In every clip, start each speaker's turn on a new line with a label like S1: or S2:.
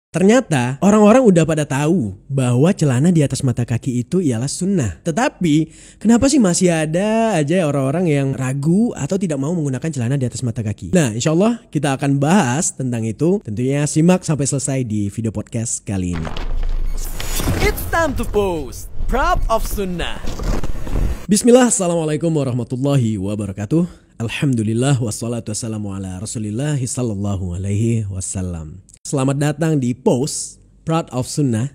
S1: Ternyata orang-orang udah pada tahu bahwa celana di atas mata kaki itu ialah sunnah. Tetapi kenapa sih masih ada aja orang-orang yang ragu atau tidak mau menggunakan celana di atas mata kaki? Nah, insya Allah kita akan bahas tentang itu. Tentunya simak sampai selesai di video podcast kali ini.
S2: It's time to post Proud of Sunnah.
S1: Bismillah, assalamualaikum warahmatullahi wabarakatuh. Alhamdulillah wassalatu wassalamu ala rasulillahi sallallahu alaihi wasallam. Selamat datang di Post Proud of Sunnah,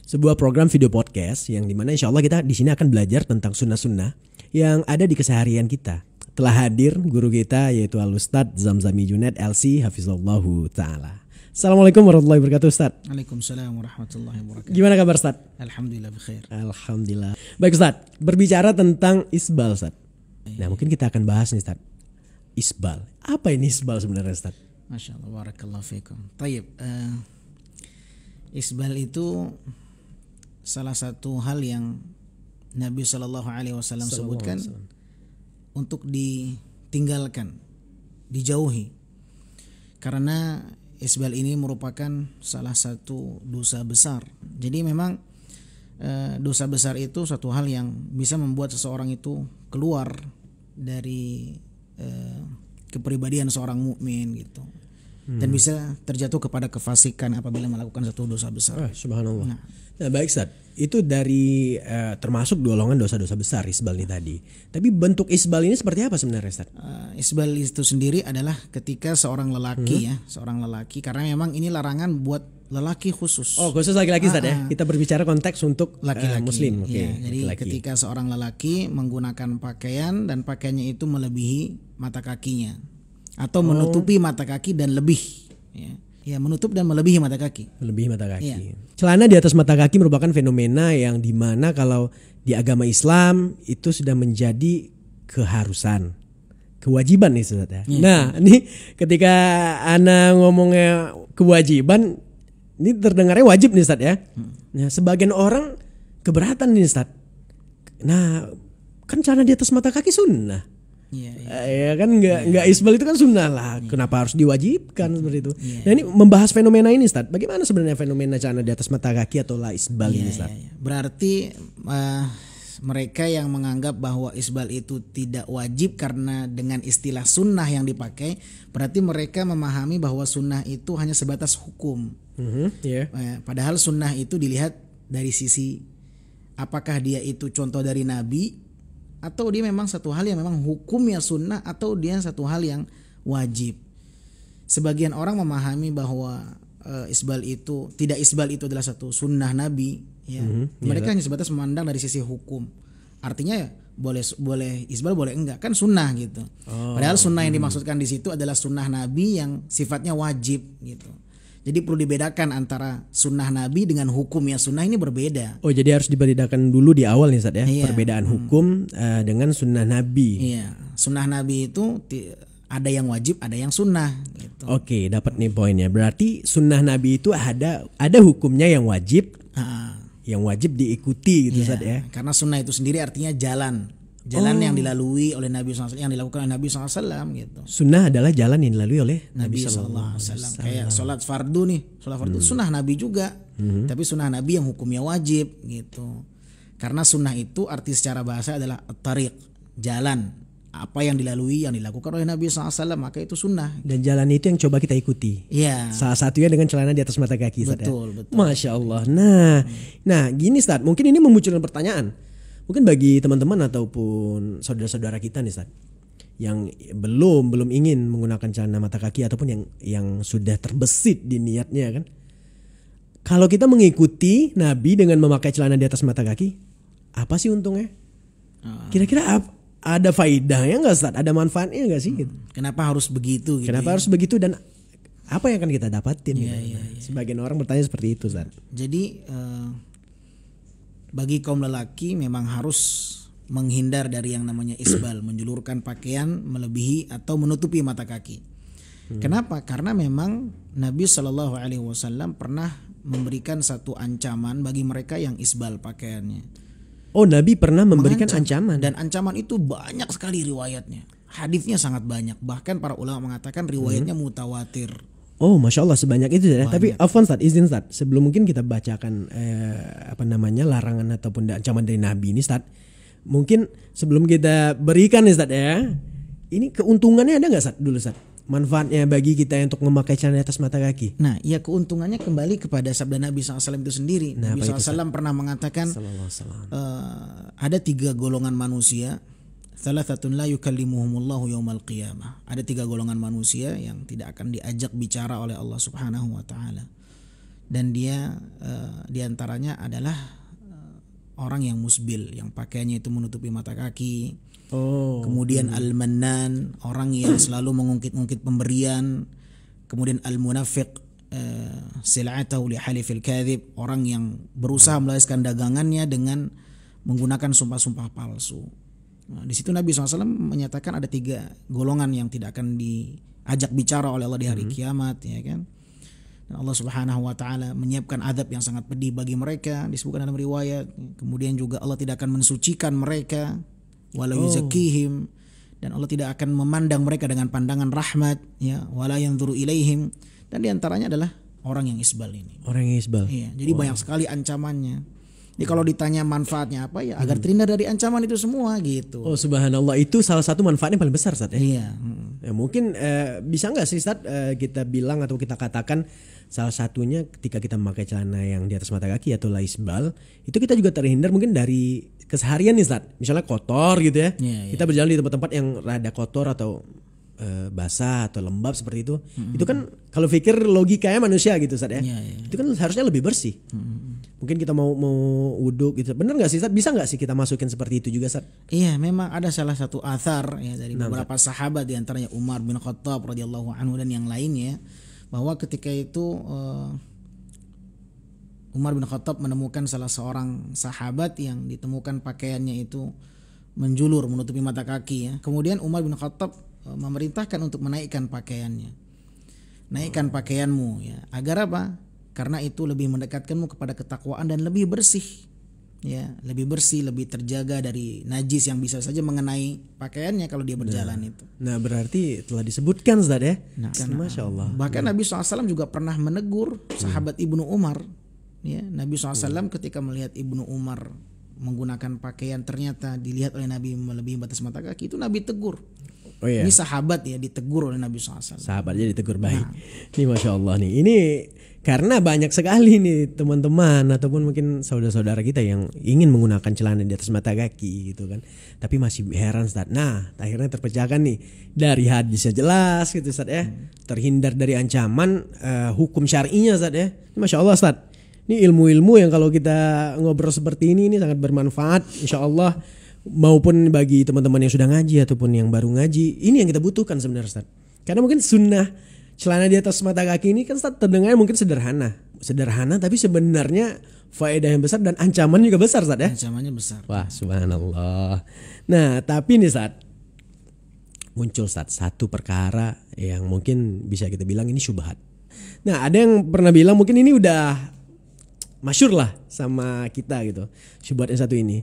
S1: sebuah program video podcast yang dimana insya Allah kita di sini akan belajar tentang sunnah-sunnah yang ada di keseharian kita. Telah hadir guru kita yaitu Al-Ustadz Zamzami Junaid LC Hafizallahu Ta'ala. Assalamualaikum warahmatullahi wabarakatuh, Ustaz.
S3: Waalaikumsalam warahmatullahi wabarakatuh.
S1: Gimana kabar, Ustaz?
S3: Alhamdulillah bikhair.
S1: Alhamdulillah. Baik, Ustaz, berbicara tentang isbal, Ustaz. Nah, mungkin kita akan bahas nih, Ustaz. Isbal. Apa ini isbal sebenarnya, Ustaz?
S3: Masya Allah, barakallahu fikum. Tayyib, isbal itu salah satu hal yang Nabi SAW sebutkan untuk ditinggalkan, dijauhi. Karena isbal ini merupakan salah satu dosa besar. Jadi memang dosa besar itu satu hal yang bisa membuat seseorang itu keluar dari kepribadian seorang mukmin gitu, dan bisa terjatuh kepada kefasikan apabila melakukan satu dosa besar.
S1: Subhanallah. Nah, baik, Ustaz. Itu dari termasuk golongan dosa-dosa besar isbal ini tadi. Tapi bentuk isbal ini seperti apa sebenarnya, Ustaz?
S3: Isbal itu sendiri adalah ketika seorang lelaki seorang lelaki, karena memang ini larangan buat lelaki khusus. Oh,
S1: khusus laki-laki, Ustaz ya. Kita berbicara konteks untuk
S3: laki-laki.
S1: muslim.
S3: Ya, jadi laki-laki. Ketika seorang lelaki menggunakan pakaian dan pakaiannya itu melebihi mata kakinya atau menutupi mata kaki dan lebih, ya menutup dan melebihi mata kaki.
S1: Melebihi mata kaki.
S3: Ya.
S1: Celana di atas mata kaki merupakan fenomena yang dimana kalau di agama Islam itu sudah menjadi keharusan, kewajiban nih, Ustaz ya. Nah, ini ketika ana ngomongnya kewajiban, ini terdengarnya wajib nih, Ustaz ya. Nah, sebagian orang keberatan nih, Ustaz. Nah, kan celana di atas mata kaki sunnah. Ya kan nggak isbal itu kan sunnah lah. Kenapa harus diwajibkan seperti itu? Nah, ini membahas fenomena ini, Ustaz. Bagaimana sebenarnya fenomena celana di atas mata kaki atau la isbal ini, Ustaz?
S3: Berarti mereka yang menganggap bahwa isbal itu tidak wajib karena dengan istilah sunnah yang dipakai, berarti mereka memahami bahwa sunnah itu hanya sebatas hukum. Padahal sunnah itu dilihat dari sisi apakah dia itu contoh dari Nabi, atau dia memang satu hal yang memang hukumnya sunnah, atau dia satu hal yang wajib. Sebagian orang memahami bahwa isbal itu adalah satu sunnah Nabi. Mereka hanya sebatas memandang dari sisi hukum. Artinya ya, boleh isbal, boleh enggak, kan sunnah gitu. Padahal sunnah yang dimaksudkan di situ adalah sunnah Nabi yang sifatnya wajib gitu. Jadi perlu dibedakan antara sunnah Nabi dengan hukumnya sunnah, ini berbeda.
S1: Oh, jadi harus dibedakan dulu di awal nih, Ustaz ya. Perbedaan hukum dengan sunnah Nabi.
S3: Iya, sunnah Nabi itu ada yang wajib, ada yang sunnah gitu.
S1: Oke, dapat nih poinnya. Berarti sunnah Nabi itu ada hukumnya yang wajib. Yang wajib diikuti gitu, Ustaz ya.
S3: Karena sunnah itu sendiri artinya jalan yang dilalui oleh Nabi SAW, yang dilakukan oleh Nabi SAW gitu.
S1: Sunnah adalah jalan yang dilalui oleh
S3: Nabi SAW. Kayak sholat fardu nih, sholat fardu sunnah Nabi juga, tapi sunnah Nabi yang hukumnya wajib gitu. Karena sunnah itu arti secara bahasa adalah tariq, jalan. Apa yang dilalui, yang dilakukan oleh Nabi SAW, maka itu sunnah.
S1: Dan jalan itu yang coba kita ikuti.
S3: Iya.
S1: Salah satunya dengan celana di atas mata kaki, Ustaz.
S3: Betul.
S1: Masya Allah. Nah, gini, Ustaz, mungkin ini memunculkan pertanyaan. Mungkin bagi teman-teman ataupun saudara-saudara kita nih, Ustaz, yang belum ingin menggunakan celana mata kaki ataupun yang sudah terbesit di niatnya kan. Kalau kita mengikuti Nabi dengan memakai celana di atas mata kaki, apa sih untungnya? Kira-kira ada faedahnya nggak, Ustaz? Ada manfaatnya nggak sih? Gitu?
S3: Kenapa harus begitu? Gitu
S1: Kenapa harus begitu dan apa yang akan kita dapatin? Sebagian orang bertanya seperti itu, Ustaz.
S3: Jadi bagi kaum lelaki memang harus menghindar dari yang namanya isbal, menjulurkan pakaian melebihi atau menutupi mata kaki. Kenapa? Karena memang Nabi SAW pernah memberikan satu ancaman bagi mereka yang isbal pakaiannya.
S1: Oh, Nabi pernah memberikan ancaman.
S3: Dan ancaman itu banyak sekali riwayatnya. Hadisnya sangat banyak. Bahkan para ulama mengatakan riwayatnya mutawatir.
S1: Oh, masya Allah sebanyak itu ya. Tapi afwan Ustaz, izin Ustaz, sebelum mungkin kita bacakan larangan ataupun ancaman dari Nabi ini Ustaz, mungkin sebelum kita berikan nih Ustaz ya, ini keuntungannya ada nggak Ustaz dulu Ustaz? Manfaatnya bagi kita untuk memakai celana di atas mata kaki.
S3: Nah, ya keuntungannya kembali kepada sabda Nabi SAW itu sendiri.
S1: Nah,
S3: Nabi SAW pernah mengatakan ada 3 golongan manusia. Thalathatun la yukallimuhumullahu yaumal qiyamah. Ada 3 golongan manusia yang tidak akan diajak bicara oleh Allah Subhanahu wa taala. Dan dia diantaranya adalah orang yang musbil, yang pakaiannya itu menutupi mata kaki. Kemudian al-mannan, orang yang selalu mengungkit-ungkit pemberian. Kemudian al-munafiq, sil'atahu li halifil kadhib, orang yang berusaha meluaskan dagangannya dengan menggunakan sumpah-sumpah palsu. Nah, di situ Nabi SAW menyatakan ada 3 golongan yang tidak akan diajak bicara oleh Allah di hari kiamat, ya kan? Dan Allah Subhanahu wa taala menyiapkan azab yang sangat pedih bagi mereka, disebutkan dalam riwayat. Kemudian juga Allah tidak akan mensucikan mereka, wala yuzakihim, dan Allah tidak akan memandang mereka dengan pandangan rahmat, ya, wala yanzuru ilaihim, dan diantaranya adalah orang yang isbal ini.
S1: Orang yang isbal.
S3: Iya, jadi banyak sekali ancamannya. Jadi kalau ditanya manfaatnya apa, ya agar terhindar dari ancaman itu semua gitu.
S1: Oh subhanallah, itu salah satu manfaatnya paling besar Ustaz ya.
S3: Iya.
S1: Ya, mungkin bisa nggak sih Ustaz kita bilang atau kita katakan salah satunya ketika kita memakai celana yang di atas mata kaki atau laisbal, itu kita juga terhindar mungkin dari keseharian nih Ustaz. Misalnya kotor gitu ya.
S3: Iya.
S1: Kita berjalan di tempat-tempat yang rada kotor atau basah atau lembab seperti itu. Itu kan kalau pikir logikanya manusia gitu Ustaz ya.
S3: Iya.
S1: Itu kan harusnya lebih bersih. Mungkin kita mau wudhu gitu. Benar nggak sih Ustaz? Bisa nggak sih kita masukin seperti itu juga Ustaz?
S3: Iya, memang ada salah satu athar ya dari beberapa sahabat, diantaranya Umar bin Khattab radhiyallahu anhu dan yang lainnya, bahwa ketika itu Umar bin Khattab menemukan salah seorang sahabat yang ditemukan pakaiannya itu menjulur menutupi mata kaki ya. Kemudian Umar bin Khattab memerintahkan untuk menaikkan pakaiannya. Naikkan pakaianmu ya. Agar apa? Karena itu lebih mendekatkanmu kepada ketakwaan dan lebih bersih. Ya, lebih bersih, lebih terjaga dari najis yang bisa saja mengenai pakaiannya kalau dia berjalan itu.
S1: Nah, berarti telah disebutkan Ustaz ya.
S3: Nah,
S1: Masya Allah.
S3: Bahkan Nabi SAW juga pernah menegur sahabat Ibnu Umar. Ya, Nabi SAW ketika melihat Ibnu Umar menggunakan pakaian ternyata dilihat oleh Nabi melebihi batas mata kaki, itu Nabi tegur.
S1: Oh iya.
S3: Ini sahabat ya ditegur oleh Nabi SAW.
S1: Sahabatnya ditegur baik. Ini Masya Allah nih. Ini karena banyak sekali nih teman-teman ataupun mungkin saudara-saudara kita yang ingin menggunakan celana di atas mata kaki gitu kan. Tapi masih heran Ustaz. Nah, akhirnya terpecahkan nih dari hadisnya jelas gitu Ustaz ya. Terhindar dari ancaman hukum syar'inya Ustaz ya. Ini Masya Allah Ustaz. Ini ilmu-ilmu yang kalau kita ngobrol seperti ini sangat bermanfaat insya Allah, maupun bagi teman-teman yang sudah ngaji ataupun yang baru ngaji. Ini yang kita butuhkan sebenarnya Ustaz. Karena mungkin sunnah celana di atas mata kaki ini kan Ustaz terdengar mungkin sederhana tapi sebenarnya faedah yang besar dan ancaman juga besar Ustaz ya.
S3: Ancamannya besar.
S1: Wah subhanallah. Nah tapi nih Ustaz, muncul Ustaz satu perkara yang mungkin bisa kita bilang ini syubhat. Nah ada yang pernah bilang mungkin ini udah masyhur lah sama kita gitu, syubhat yang satu ini.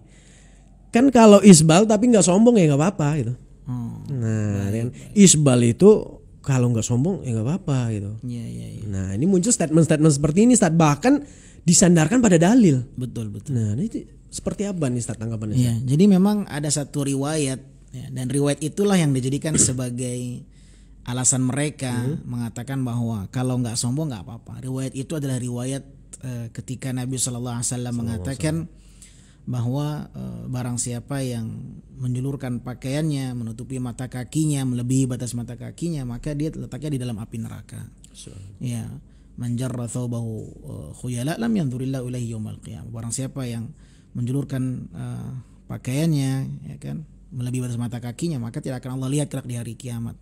S1: Kan kalau isbal tapi nggak sombong ya nggak apa-apa gitu. Nah kan isbal itu kalau nggak sombong ya nggak apa-apa gitu.
S3: Iya.
S1: Nah ini muncul statement-statement seperti ini Ustaz, bahkan disandarkan pada dalil.
S3: Betul.
S1: Nah ini seperti apa nih Ustaz tanggapannya?
S3: Iya, jadi memang ada satu riwayat ya, dan riwayat itulah yang dijadikan sebagai alasan mereka mengatakan bahwa kalau nggak sombong nggak apa-apa. Riwayat itu adalah riwayat ketika Nabi SAW mengatakan bahwa barang siapa yang menjulurkan pakaiannya menutupi mata kakinya melebihi batas mata kakinya, maka dia letaknya di dalam api neraka. Ya, man jarra thawbahu khuyala lam yanzurillahu ilaihi yaumal qiyamah. Barang siapa yang menjulurkan pakaiannya ya kan melebihi batas mata kakinya, maka tidak akan Allah lihat kelak di hari kiamat.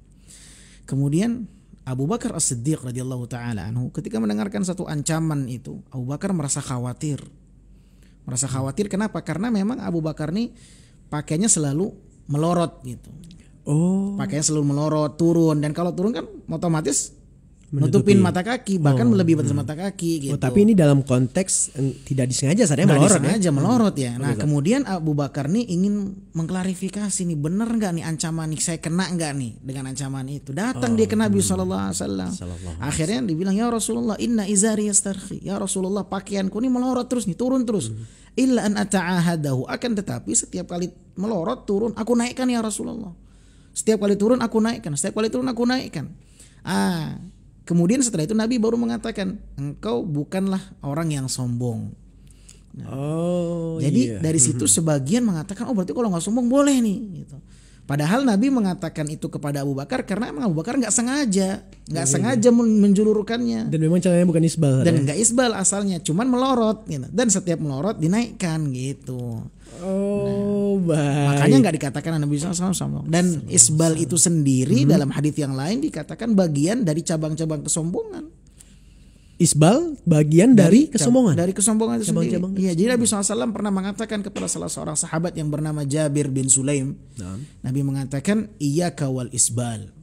S3: Kemudian Abu Bakar As-Siddiq radhiyallahu taala anhu ketika mendengarkan satu ancaman itu, Abu Bakar merasa khawatir. Kenapa? Karena memang Abu Bakar nih pakainya selalu melorot gitu. Pakainya selalu melorot, turun, dan kalau turun kan otomatis nutupin mata kaki, bahkan melebihi batas mata kaki gitu.
S1: Oh, tapi ini dalam konteks tidak disengaja saya
S3: Nggak
S1: melorot
S3: disengaja
S1: ya.
S3: melorot ya. Nah kemudian Abu Bakar nih ingin mengklarifikasi nih, bener nggak nih ancaman nih, saya kena nggak nih dengan ancaman itu. Datang dia ke Nabi SAW. Akhirnya dibilang, ya Rasulullah, inna izari yastarkhi. Ya Rasulullah, pakaianku ini melorot terus nih, turun terus. Illa an ata'ahadahu, akan tetapi setiap kali melorot turun aku naikkan ya Rasulullah. Setiap kali turun aku naikkan, setiap kali turun aku naikkan. Kemudian setelah itu Nabi baru mengatakan, engkau bukanlah orang yang sombong. Jadi dari situ sebagian mengatakan, oh berarti kalau nggak sombong boleh nih gitu. Padahal Nabi mengatakan itu kepada Abu Bakar karena emang Abu Bakar nggak sengaja menjulurkannya.
S1: Dan memang caranya bukan isbal.
S3: Dan nggak isbal asalnya, cuman melorot gitu. Dan setiap melorot dinaikkan gitu.
S1: Baik.
S3: Makanya nggak dikatakan Nabi SAW. Dan isbal itu sendiri dalam hadis yang lain dikatakan bagian dari cabang-cabang kesombongan.
S1: Isbal bagian dari kesombongan.
S3: Dari kesombongan itu sendiri.
S1: Cabang-cabang.
S3: Iya, jadi Nabi SAW pernah mengatakan kepada salah seorang sahabat yang bernama Jabir bin Sulaim. Nabi mengatakan, iyyaka wal isbal.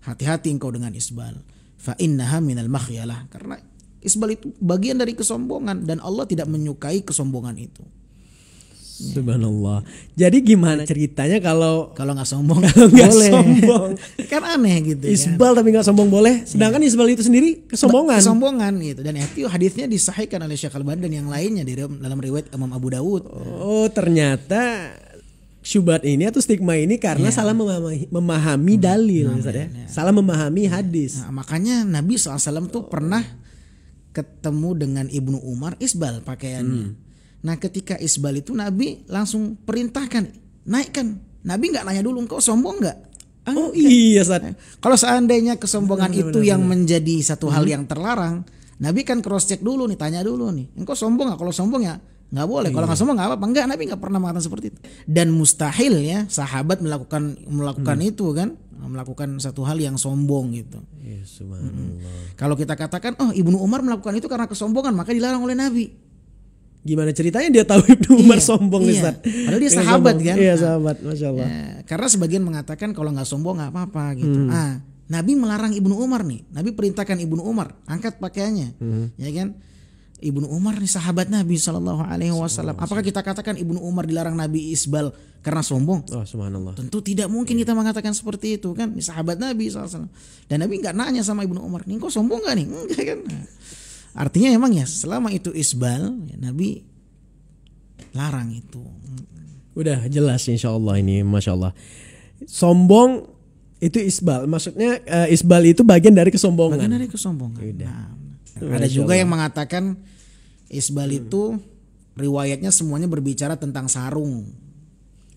S3: Hati-hati engkau dengan isbal. Fa innaha minal makhyalah. Karena isbal itu bagian dari kesombongan dan Allah tidak menyukai kesombongan itu.
S1: Subhanallah. Jadi gimana ceritanya kalau
S3: nggak sombong
S1: nggak
S3: boleh.
S1: sombong?
S3: Kan aneh gitu.
S1: Isbal tapi nggak sombong boleh. Sedangkan isbal itu sendiri kesombongan.
S3: Kesombongan gitu. Dan itu hadisnya disahihkan oleh Syekh Al-Albani dan yang lainnya dalam riwayat Imam Abu Dawud.
S1: Oh ternyata syubhat ini atau stigma ini karena salah memahami dalil, salah memahami hadis.
S3: Nah, makanya Nabi SAW tuh pernah ketemu dengan Ibnu Umar isbal pakaiannya. Nah ketika isbal itu Nabi langsung perintahkan naikkan. Nabi nggak nanya dulu engkau sombong nggak?
S1: Oh iya Ustaz.
S3: Kalau seandainya kesombongan itu yang menjadi satu hal yang terlarang, Nabi kan cross check dulu nih, tanya dulu nih, engkau sombong nggak? Kalau sombong ya nggak boleh. Kalau nggak sombong nggak apa-apa. Enggak, Nabi nggak pernah mengatakan seperti itu. Dan mustahil ya sahabat melakukan itu kan, melakukan satu hal yang sombong gitu.
S1: Ya, subhanallah.
S3: Kalau kita katakan, oh Ibnu Umar melakukan itu karena kesombongan, maka dilarang oleh Nabi.
S1: Gimana ceritanya dia tahu Ibnu Umar sombong nih Ustaz?
S3: Padahal dia sahabat kan?
S1: Iya sahabat, Masya Allah.
S3: Ya, karena sebagian mengatakan kalau nggak sombong nggak apa-apa gitu. Nabi melarang Ibnu Umar nih. Nabi perintahkan Ibnu Umar angkat pakaiannya, ya kan? Ibnu Umar nih sahabat Nabi SAW. Apakah kita katakan Ibnu Umar dilarang Nabi isbal karena sombong?
S1: Oh subhanallah.
S3: Tentu tidak mungkin kita mengatakan seperti itu kan. Ini sahabat Nabi SAW. Dan Nabi nggak nanya sama Ibnu Umar, nih kok sombong nggak nih? Enggak kan? Artinya emang ya selama itu isbal ya, Nabi larang itu.
S1: Udah jelas insya Allah ini, Masya Allah. Sombong itu isbal, maksudnya isbal itu bagian dari kesombongan.
S3: Bagian dari kesombongan. Ada juga yang mengatakan isbal itu riwayatnya semuanya berbicara tentang sarung.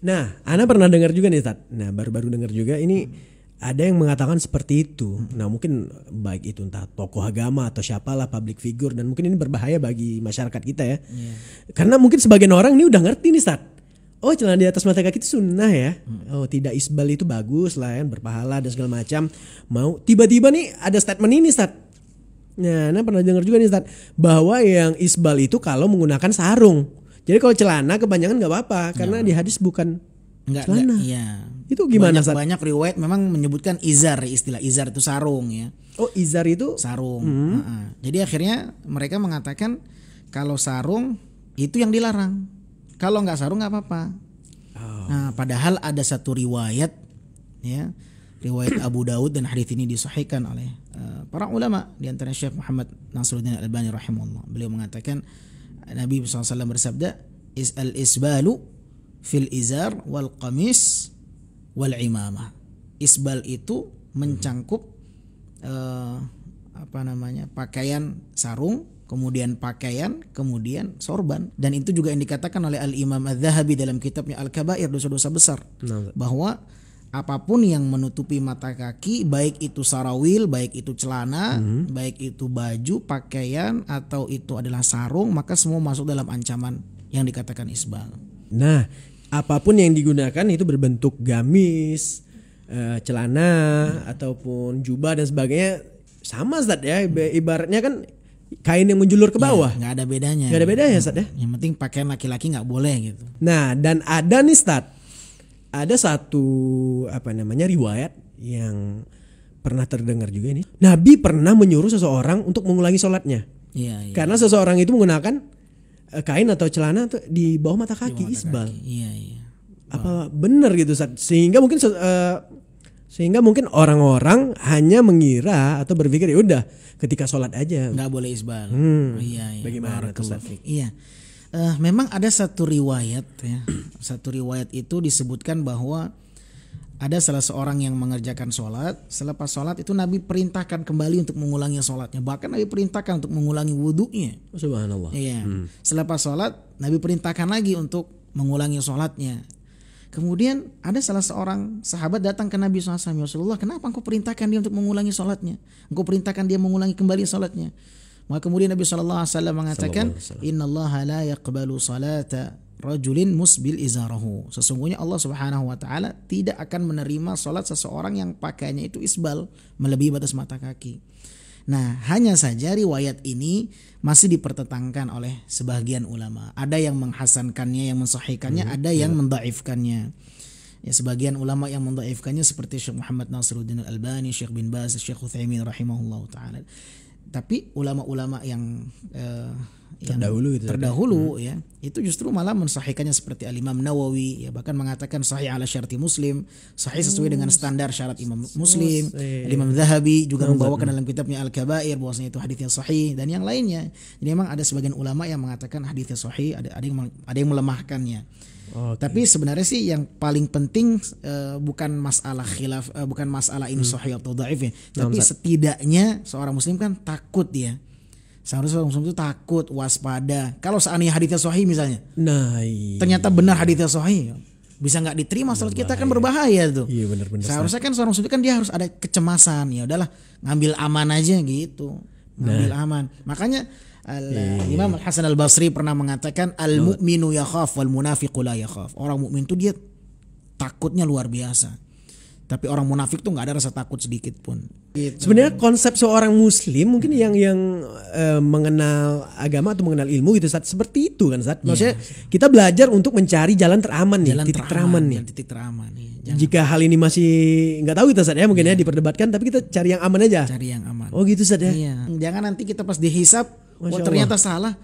S1: Nah, Ana pernah dengar juga nih Ustaz. Nah, baru-baru dengar juga ini ada yang mengatakan seperti itu. Nah, mungkin baik itu entah tokoh agama atau siapalah, public figure, dan mungkin ini berbahaya bagi masyarakat kita ya. Karena mungkin sebagian orang ini udah ngerti nih Ustaz. Oh, celana di atas mata kaki itu sunnah ya. Oh, tidak isbal itu bagus lah ya, berpahala dan segala macam. Mau tiba-tiba nih ada statement ini Ustaz. Nah, Ana pernah dengar juga nih Ustaz bahwa yang isbal itu kalau menggunakan sarung. Jadi kalau celana kepanjangan nggak apa-apa karena di hadis bukan celana.
S3: Iya.
S1: Itu gimana Ustaz?
S3: Banyak riwayat memang menyebutkan izar, istilah izar itu sarung ya.
S1: Oh, izar itu
S3: sarung. Jadi akhirnya mereka mengatakan kalau sarung itu yang dilarang. Kalau nggak sarung nggak apa-apa. Nah, padahal ada satu riwayat ya, riwayat Abu Dawud dan hadits ini disahihkan oleh para ulama di antara Syekh Muhammad Nasruddin Al-Albani rahimahullah. Beliau mengatakan Nabi SAW bersabda, al-isbalu fil izar wal qamis wal imamah. Isbal itu mencangkup pakaian sarung, kemudian pakaian, kemudian sorban. Dan itu juga yang dikatakan oleh Al-Imam Adz-Dzahabi dalam kitabnya Al-Kabair, dosa-dosa besar, bahwa apapun yang menutupi mata kaki, baik itu sarawil, baik itu celana, baik itu baju, pakaian, atau itu adalah sarung, maka semua masuk dalam ancaman yang dikatakan isbal.
S1: Nah, apapun yang digunakan itu berbentuk gamis, celana, ataupun jubah dan sebagainya, sama Ustaz ya. Ibaratnya kan kain yang menjulur ke bawah.
S3: Nggak ada bedanya.
S1: Nggak ada bedanya Ustaz ya. Yang
S3: penting pakaian laki-laki nggak boleh gitu.
S1: Nah, dan ada nih Ustaz, ada satu riwayat yang pernah terdengar juga ini. Nabi pernah menyuruh seseorang untuk mengulangi sholatnya.
S3: Iya.
S1: Karena seseorang itu menggunakan kain atau celana di bawah mata kaki, isbal.
S3: Iya.
S1: Apa benar gitu Ustaz? Sehingga mungkin orang-orang hanya mengira atau berpikir ya udah ketika sholat aja
S3: nggak boleh isbal. Iya.
S1: Bagaimana tuh, Ustaz?
S3: Iya. Memang ada satu riwayat ya. Satu riwayat itu disebutkan bahwa ada salah seorang yang mengerjakan sholat. Selepas sholat itu Nabi perintahkan kembali untuk mengulangi sholatnya. Bahkan Nabi perintahkan untuk mengulangi wudhunya.
S1: Subhanallah.
S3: Iya. Selepas sholat Nabi perintahkan lagi untuk mengulangi sholatnya. Kemudian ada salah seorang sahabat datang ke Nabi SAW. Ya Rasulullah, kenapa engkau perintahkan dia untuk mengulangi sholatnya? Engkau perintahkan dia mengulangi kembali sholatnya. Maka kemudian Nabi SAW mengatakan, Innallaha la yaqbalu salata rajulin musbil izarahu. Sesungguhnya Allah Subhanahu wa taala tidak akan menerima salat seseorang yang pakaiannya itu isbal, melebihi batas mata kaki. Nah, hanya saja riwayat ini masih dipertentangkan oleh sebagian ulama. Ada yang menghasankannya, yang mensahihkannya, ada yang mendhaifkannya. Ya, sebagian ulama yang mendhaifkannya seperti Syekh Muhammad Nasiruddin Al-Albani, Syekh bin Baz, Syekh Utsaimin rahimahullahu taala. Tapi ulama-ulama yang terdahulu ya, itu justru malah mensahihkannya seperti Al-Imam Nawawi ya, bahkan mengatakan sahih ala syarti Muslim, sahih sesuai dengan standar syarat Imam Muslim. Al-Imam Zahabi juga membawakan dalam kitabnya Al-Kabair bahwasanya itu hadisnya sahih dan yang lainnya. Jadi memang ada sebagian ulama yang mengatakan hadisnya sahih, ada yang melemahkannya. Tapi sebenarnya sih yang paling penting bukan masalah khilaf, bukan masalah ini sahih atau dhaif ya, tapi setidaknya seorang muslim kan takut dia. Seharusnya seorang muslim itu takut, waspada. Kalau seandainya hadisnya sahih misalnya, ternyata benar hadisnya sahih, bisa nggak diterima salat kita, kan berbahaya tuh.
S1: Iya benar-benar.
S3: Seharusnya kan seorang muslim kan dia harus ada kecemasan, ya udahlah ngambil aman aja gitu, ngambil aman. Makanya Imam Al-Hasan Al-Basri pernah mengatakan al-mu'minu yakhaf wal munafiqu la yakhaf. Orang mukmin itu dia takutnya luar biasa. Tapi orang munafik tuh enggak ada rasa takut sedikit pun. Gitu.
S1: Sebenarnya konsep seorang muslim mungkin yang mengenal agama atau mengenal ilmu gitu Ustaz, seperti itu kan Ustaz. Maksudnya kita belajar untuk mencari jalan teraman nih, titik teraman nih. Jika hal ini masih enggak tahu kita Ustaz ya, mungkin ya diperdebatkan, tapi kita cari yang aman aja.
S3: Cari yang aman.
S1: Oh gitu Ustaz ya.
S3: Iya. Jangan nanti kita pas dihisap ternyata salah,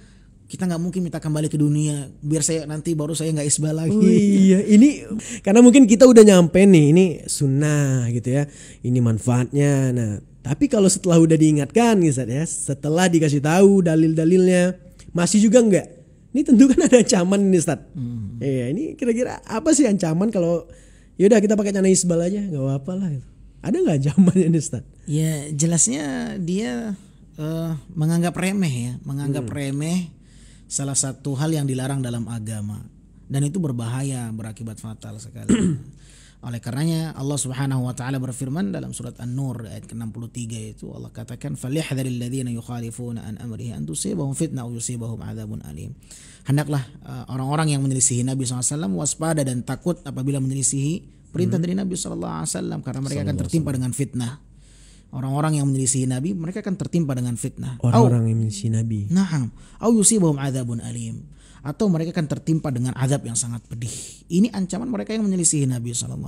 S3: kita nggak mungkin minta kembali ke dunia biar saya nanti baru saya nggak isbal lagi.
S1: Oh iya, ini karena mungkin kita udah nyampe nih, ini sunnah gitu ya, ini manfaatnya. Nah, tapi kalau setelah udah diingatkan gitu ya, setelah dikasih tahu dalil-dalilnya masih juga enggak, ini tentu kan ada ancaman nih Ustaz. Iya, ini kira-kira apa sih ancaman kalau yaudah kita pakai celana isbal aja nggak apa-apa lah. Ada nggak ancamannya nih Ustaz?
S3: Ya jelasnya dia menganggap remeh salah satu hal yang dilarang dalam agama, dan itu berbahaya, berakibat fatal sekali. Oleh karenanya Allah Subhanahu wa taala berfirman dalam surat An-Nur ayat ke-63 itu, Allah katakan falyahdharil ladzina yukhalifuna an amrihi an tusibahum fitnah aw yusibahum adzabun alim. Hendaklah orang-orang yang menyelisihi Nabi SAW waspada dan takut apabila menyelisihi perintah dari Nabi SAW, karena mereka akan tertimpa dengan fitnah. Orang-orang yang menyelisihi Nabi, mereka akan tertimpa dengan fitnah.
S1: Orang-orang yang menyelisihi Nabi.
S3: Na'am. Au yusibahum adzabun alim. Atau mereka akan tertimpa dengan azab yang sangat pedih. Ini ancaman mereka yang menyelisihi Nabi SAW.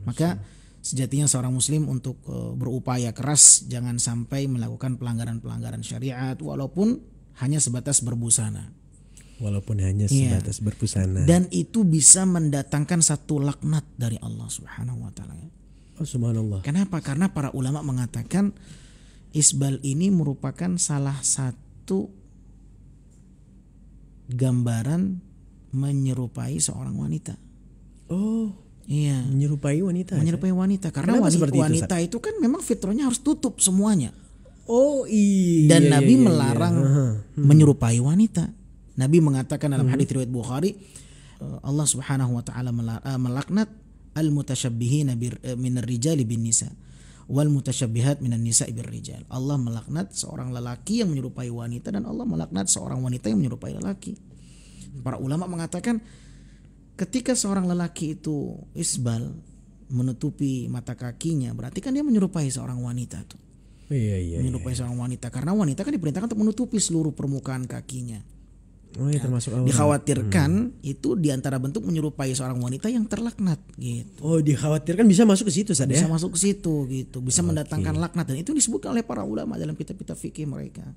S3: Maka sejatinya seorang muslim untuk berupaya keras jangan sampai melakukan pelanggaran-pelanggaran syariat walaupun hanya sebatas berbusana.
S1: Sebatas berbusana.
S3: Dan itu bisa mendatangkan satu laknat dari Allah Subhanahu wa taala.
S1: Oh, subhanallah.
S3: Kenapa? Karena para ulama mengatakan isbal ini merupakan salah satu gambaran menyerupai seorang wanita.
S1: Oh,
S3: iya.
S1: Menyerupai wanita.
S3: Menyerupai wanita karena wanita itu kan memang fitrahnya harus tutup semuanya.
S1: Oh iya.
S3: Dan Nabi melarang menyerupai wanita. Nabi mengatakan dalam hadits riwayat Bukhari, Allah Subhanahu wa taala melaknat al-mutasyabbihina minar rijali bin nisa wal mutasyabbihat minan nisa'i bir rijal. Allah melaknat seorang lelaki yang menyerupai wanita dan Allah melaknat seorang wanita yang menyerupai lelaki. Para ulama mengatakan ketika seorang lelaki itu isbal menutupi mata kakinya, berarti kan dia menyerupai seorang wanita tuh.
S1: Iya.
S3: Menyerupai seorang wanita karena wanita kan diperintahkan untuk menutupi seluruh permukaan kakinya.
S1: Oh iya, termasuk aurat.
S3: Dikhawatirkan itu diantara bentuk menyerupai seorang wanita yang terlaknat gitu.
S1: Oh, dikhawatirkan bisa masuk ke situ Ustaz
S3: Bisa
S1: ya.
S3: masuk ke situ gitu, bisa mendatangkan laknat, dan itu disebutkan oleh para ulama dalam kitab-kitab fikih mereka.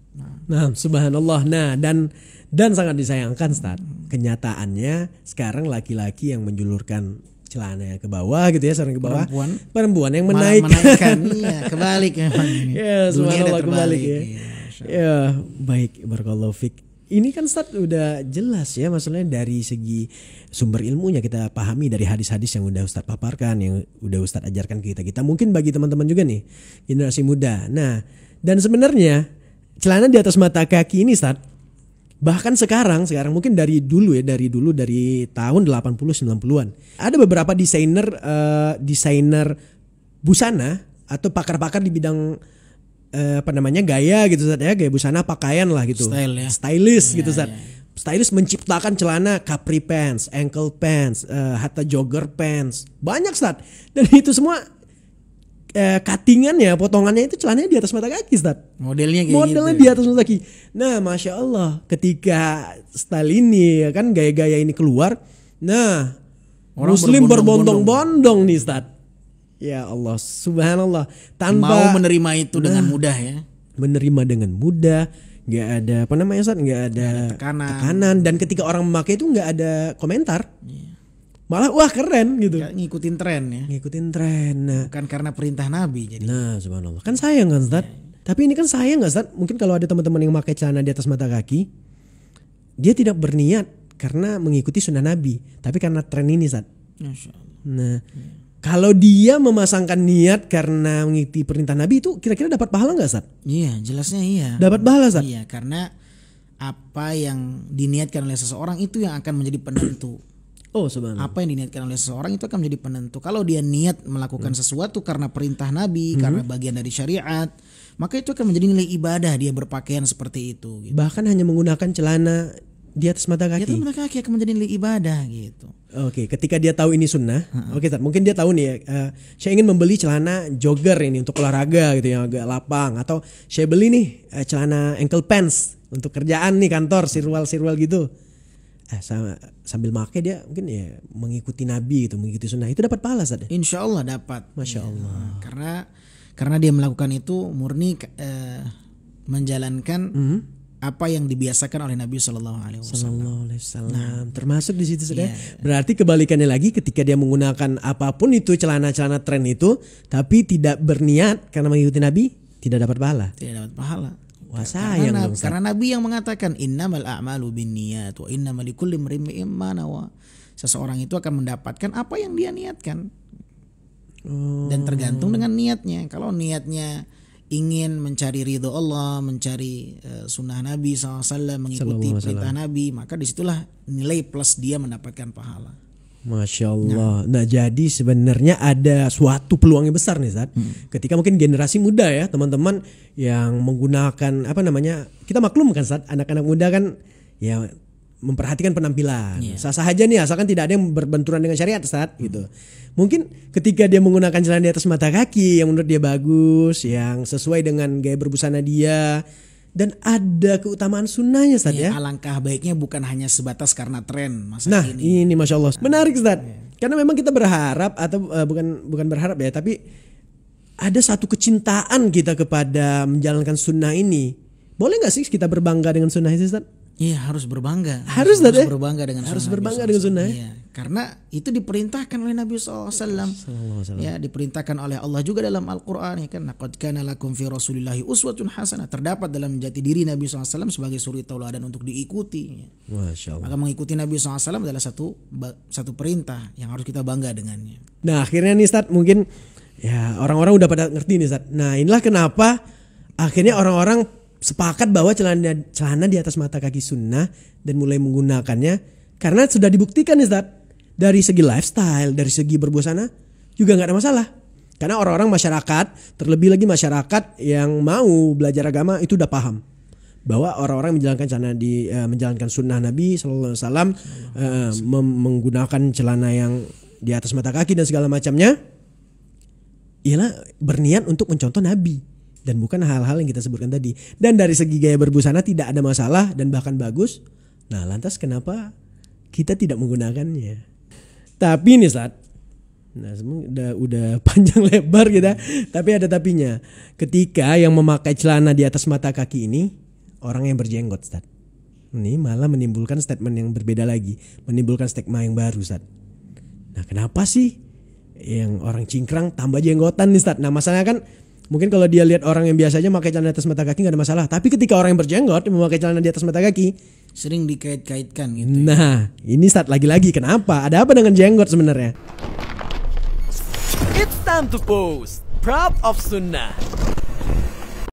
S1: Nah, subhanallah. Nah, dan sangat disayangkan Ustaz. Kenyataannya sekarang laki-laki yang menjulurkan celana ke bawah gitu ya, sarung ke bawah. Perempuan yang
S3: Malah
S1: menaikkan.
S3: menaikkan, iya, kebalik memang ini.
S1: Ya,
S3: Dunia
S1: subhanallah,
S3: udah
S1: kebalik
S3: terbalik,
S1: ya.
S3: iya, Masya Allah.
S1: Ya, baik, barakallahu fik. Ini kan Ustaz udah jelas ya, maksudnya dari segi sumber ilmunya kita pahami dari hadis-hadis yang udah Ustaz paparkan, yang udah Ustaz ajarkan ke kita. Mungkin bagi teman-teman juga nih, generasi muda. Nah, dan sebenarnya celana di atas mata kaki ini Ustaz, bahkan sekarang mungkin dari tahun 80 90-an. Ada beberapa desainer busana atau pakar-pakar di bidang gaya gitu Ustaz ya, gaya busana pakaian lah gitu.
S3: Style ya.
S1: Stylist gitu Ustaz. Stylist menciptakan celana capri pants, ankle pants, hatta jogger pants. Banyak Ustaz. Dan itu semua cuttingannya, potongannya itu celananya di atas mata kaki Ustaz.
S3: Modelnya kayak
S1: Modelnya
S3: gitu.
S1: di atas mata kaki. Nah, Masya Allah, ketika style ini ya kan, gaya-gaya ini keluar, nah
S3: Orang
S1: Muslim
S3: berbondong-bondong.
S1: berbondong-bondong nih Ustaz. Ya Allah, subhanallah, tanpa
S3: Mau menerima itu dengan mudah ya.
S1: menerima dengan mudah, nggak ada Ustaz, nggak ada tekanan, dan ketika orang memakai itu nggak ada komentar, malah wah keren gitu,
S3: Kayak ngikutin tren ya.
S1: ngikutin tren. Nah,
S3: Bukan karena perintah Nabi jadi.
S1: subhanallah, kan sayang kan Ustaz. Tapi ini kan sayang nggak Ustaz? Mungkin kalau ada teman-teman yang memakai celana di atas mata kaki, dia tidak berniat karena mengikuti sunnah Nabi, tapi karena tren ini Ustaz.
S3: Masya Allah.
S1: Nah, kalau dia memasangkan niat karena mengikuti perintah Nabi, itu kira-kira dapat pahala nggak Ustaz?
S3: Iya, jelasnya iya.
S1: Dapat pahala Ustaz?
S3: Iya, karena apa yang diniatkan oleh seseorang itu yang akan menjadi penentu.
S1: Oh, subhanallah.
S3: Apa yang diniatkan oleh seseorang itu akan menjadi penentu. Kalau dia niat melakukan sesuatu karena perintah Nabi, karena bagian dari syariat, maka itu akan menjadi nilai ibadah dia berpakaian seperti itu. Gitu.
S1: Bahkan hanya menggunakan celana di atas mata
S3: Ya,
S1: kaki.
S3: itu mereka akan menjadi nilai ibadah gitu.
S1: Oke, ketika dia tahu ini sunnah, oke, Ustaz, mungkin dia tahu nih ya, saya ingin membeli celana jogger ini untuk olahraga gitu yang agak lapang, atau saya beli nih celana ankle pants untuk kerjaan nih kantor, sirwal gitu. Sambil pakai dia mungkin ya mengikuti Nabi gitu, mengikuti sunnah, itu dapat pahala Ustaz.
S3: Insya Allah dapat.
S1: Masya Allah.
S3: Karena dia melakukan itu murni menjalankan apa yang dibiasakan oleh Nabi Shallallahu Alaihi Wasallam.
S1: Termasuk di situ sudah.
S3: Iya.
S1: Berarti kebalikannya lagi, ketika dia menggunakan apapun itu celana-celana tren itu, tapi tidak berniat karena mengikuti Nabi, tidak dapat pahala.
S3: Tidak dapat pahala.
S1: Wah, sayang dong, Ustaz.
S3: Karena Nabi yang mengatakan innamal a'malu binniyat wa innamal likulli imri'in ma nawa. Seseorang itu akan mendapatkan apa yang dia niatkan. Dan tergantung dengan niatnya. Kalau niatnya ingin mencari ridho Allah, mencari sunnah Nabi SAW, mengikuti perintah Nabi, maka disitulah nilai plus dia mendapatkan pahala.
S1: Masya Allah. Nah, jadi sebenarnya ada suatu peluang yang besar nih Ustaz. Ketika mungkin generasi muda ya, teman-teman yang menggunakan kita maklum kan Ustaz, anak-anak muda kan ya memperhatikan penampilan. Sah-sah aja nih, asalkan tidak ada yang berbenturan dengan syariat Ustaz gitu. Mungkin ketika dia menggunakan celana di atas mata kaki yang menurut dia bagus, yang sesuai dengan gaya berbusana dia, dan ada keutamaan sunnahnya Ustaz ya.
S3: Alangkah baiknya bukan hanya sebatas karena tren masa
S1: Nah,
S3: ini.
S1: ini Masya Allah menarik Ustaz. Karena memang kita berharap, atau bukan berharap ya, tapi ada satu kecintaan kita kepada menjalankan sunnah ini. Boleh gak sih kita berbangga dengan sunnah itu Ustaz?
S3: Iya, harus berbangga.
S1: Harus Ustaz ya?
S3: berbangga dengan
S1: Harus
S3: sunnah
S1: berbangga
S3: Nabi
S1: dengan
S3: SAW.
S1: sunnah ya?
S3: Iya, karena itu diperintahkan oleh Nabi SAW. Ya, diperintahkan oleh Allah juga dalam Al-Quran ya kan. Laqad kana lakum fi Rasulillahi uswatun hasanah. Terdapat dalam jati diri Nabi SAW sebagai suri tauladan untuk diikuti.
S1: Masya Allah.
S3: Maka mengikuti Nabi SAW adalah satu perintah yang harus kita bangga dengannya.
S1: Nah, akhirnya nih Ustaz, mungkin ya orang-orang udah pada ngerti nih Ustaz. Nah, inilah kenapa akhirnya orang-orang sepakat bahwa celana di atas mata kaki sunnah dan mulai menggunakannya, karena sudah dibuktikan nih Ustaz, dari segi lifestyle, dari segi berbusana juga nggak ada masalah. Karena orang-orang masyarakat, terlebih lagi masyarakat yang mau belajar agama itu udah paham bahwa orang-orang menjalankan sunnah Nabi Sallallahu Alaihi Wasallam, menggunakan celana yang di atas mata kaki dan segala macamnya, ialah berniat untuk mencontoh Nabi. Dan bukan hal-hal yang kita sebutkan tadi. Dan dari segi gaya berbusana tidak ada masalah dan bahkan bagus. Nah, lantas kenapa kita tidak menggunakannya? Tapi nih Ustaz, nah udah panjang lebar kita, tapi ada tapinya. Ketika yang memakai celana di atas mata kaki ini orang yang berjenggot, Ustaz. Ini malah menimbulkan statement yang berbeda lagi, menimbulkan stigma yang baru, Ustaz. Nah, kenapa sih yang orang cingkrang tambah jenggotan nih, Ustaz? Nah, masalahnya kan mungkin kalau dia lihat orang yang biasa aja memakai celana di atas mata kaki nggak ada masalah, tapi ketika orang yang berjenggot memakai celana di atas mata kaki
S3: sering dikait-kaitkan gitu.
S1: Nah, ini Ustaz lagi-lagi kenapa? Ada apa dengan jenggot sebenarnya?
S2: It's time to post Proud of Sunnah.